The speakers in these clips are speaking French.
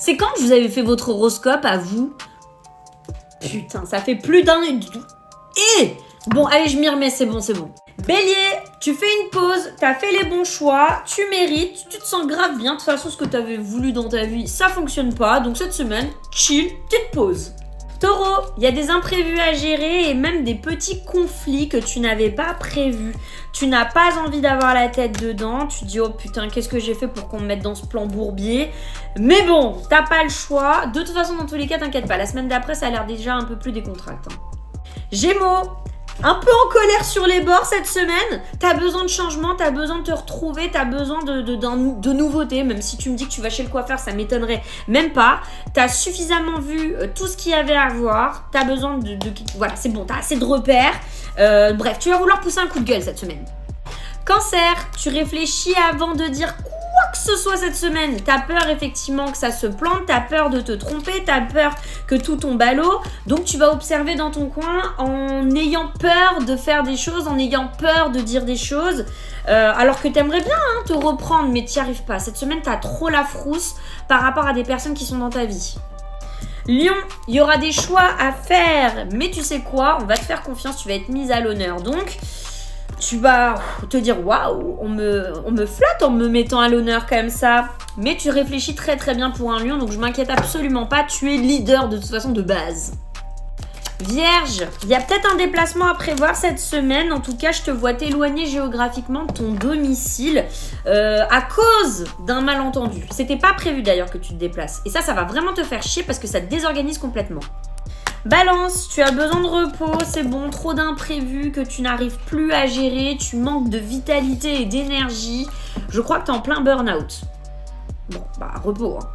C'est quand que vous avez fait votre horoscope à vous? Putain, ça fait plus d'un... Et bon, allez, je m'y remets, c'est bon, c'est bon. Bélier, tu fais une pause, t'as fait les bons choix, tu mérites, tu te sens grave bien. De toute façon, ce que t'avais voulu dans ta vie, ça fonctionne pas. Donc cette semaine, chill, petite pause. Taureau, il y a des imprévus à gérer et même des petits conflits que tu n'avais pas prévus. Tu n'as pas envie d'avoir la tête dedans. Tu te dis, oh putain, qu'est-ce que j'ai fait pour qu'on me mette dans ce plan bourbier? Mais bon, t'as pas le choix. De toute façon, dans tous les cas, t'inquiète pas. La semaine d'après, ça a l'air déjà un peu plus décontracté. Gémeaux, un peu en colère sur les bords cette semaine. T'as besoin de changement, t'as besoin de te retrouver, t'as besoin de nouveautés. Même si tu me dis que tu vas chez le coiffeur, ça m'étonnerait même pas. T'as suffisamment vu tout ce qu'il y avait à voir. T'as besoin voilà, c'est bon, t'as assez de repères. Bref, tu vas vouloir pousser un coup de gueule cette semaine. Cancer, tu réfléchis avant de dire quoi que ce soit cette semaine. T'as peur effectivement que ça se plante, t'as peur de te tromper, t'as peur que tout tombe à l'eau. Donc tu vas observer dans ton coin en ayant peur de faire des choses, en ayant peur de dire des choses. Alors que t'aimerais bien te reprendre, mais t'y arrives pas. Cette semaine, t'as trop la frousse par rapport à des personnes qui sont dans ta vie. Lion, il y aura des choix à faire, mais tu sais quoi, on va te faire confiance, tu vas être mise à l'honneur. Donc, tu vas te dire waouh, on me flatte en me mettant à l'honneur comme ça. Mais tu réfléchis très très bien pour un lion, donc je m'inquiète absolument pas, tu es leader de toute façon de base. Vierge, il y a peut-être un déplacement à prévoir cette semaine. En tout cas, je te vois t'éloigner géographiquement de ton domicile à cause d'un malentendu. C'était pas prévu d'ailleurs que tu te déplaces. Et ça va vraiment te faire chier parce que ça te désorganise complètement. Balance, tu as besoin de repos, c'est bon, trop d'imprévus que tu n'arrives plus à gérer, tu manques de vitalité et d'énergie. Je crois que tu es en plein burn-out. Bon, bah repos, hein.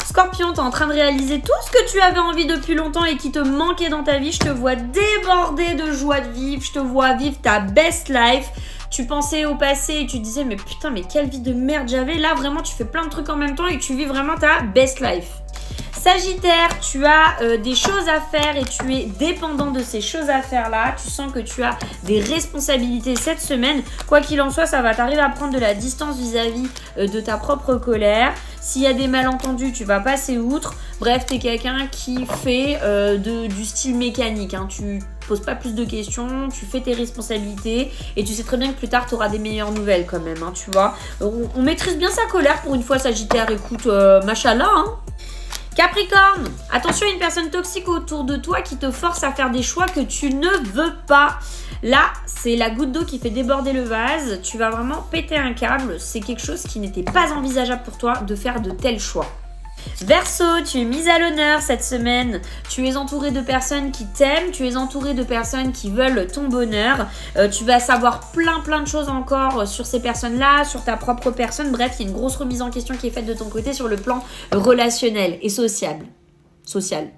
Scorpion, tu es en train de réaliser tout ce que tu avais envie depuis longtemps et qui te manquait dans ta vie. Je te vois déborder de joie de vivre, je te vois vivre ta best life. Tu pensais au passé et tu disais mais putain, mais quelle vie de merde j'avais. Là vraiment tu fais plein de trucs en même temps et tu vis vraiment ta best life. Sagittaire, tu as des choses à faire et tu es dépendant de ces choses à faire là. Tu sens que tu as des responsabilités cette semaine. Quoi qu'il en soit, ça va t'arriver à prendre de la distance vis-à-vis de ta propre colère. S'il y a des malentendus, tu vas passer outre. Bref, t'es quelqu'un qui fait du style mécanique. Hein. Tu poses pas plus de questions, tu fais tes responsabilités et tu sais très bien que plus tard, tu auras des meilleures nouvelles quand même, hein, tu vois. On maîtrise bien sa colère pour une fois, Sagittaire. Écoute, machallah, hein. Capricorne, attention à une personne toxique autour de toi qui te force à faire des choix que tu ne veux pas. Là, c'est la goutte d'eau qui fait déborder le vase. Tu vas vraiment péter un câble. C'est quelque chose qui n'était pas envisageable pour toi de faire de tels choix. Verseau, tu es mise à l'honneur cette semaine. Tu es entouré de personnes qui t'aiment. Tu es entouré de personnes qui veulent ton bonheur. Tu vas savoir plein de choses encore sur ces personnes-là, sur ta propre personne. Bref, il y a une grosse remise en question qui est faite de ton côté sur le plan relationnel et sociable. Sociable,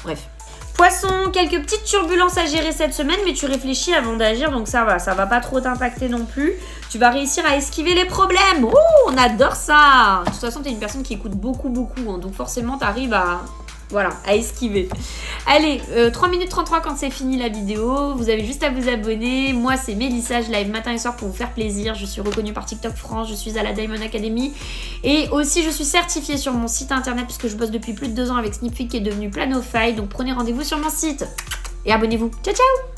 bref. Poisson, quelques petites turbulences à gérer cette semaine, mais tu réfléchis avant d'agir, donc ça va pas trop t'impacter non plus. Tu vas réussir à esquiver les problèmes. Ouh, on adore ça. De toute façon, t'es une personne qui écoute beaucoup, hein, donc forcément, t'arrives à esquiver. Allez, 3 minutes 33 quand c'est fini la vidéo. Vous avez juste à vous abonner. Moi, c'est Mélissa, je live matin et soir pour vous faire plaisir. Je suis reconnue par TikTok France, je suis à la Diamond Academy. Et aussi, je suis certifiée sur mon site internet puisque je bosse depuis plus de 2 ans avec Snipfit qui est devenu Planofy. Donc, prenez rendez-vous sur mon site. Et abonnez-vous. Ciao, ciao!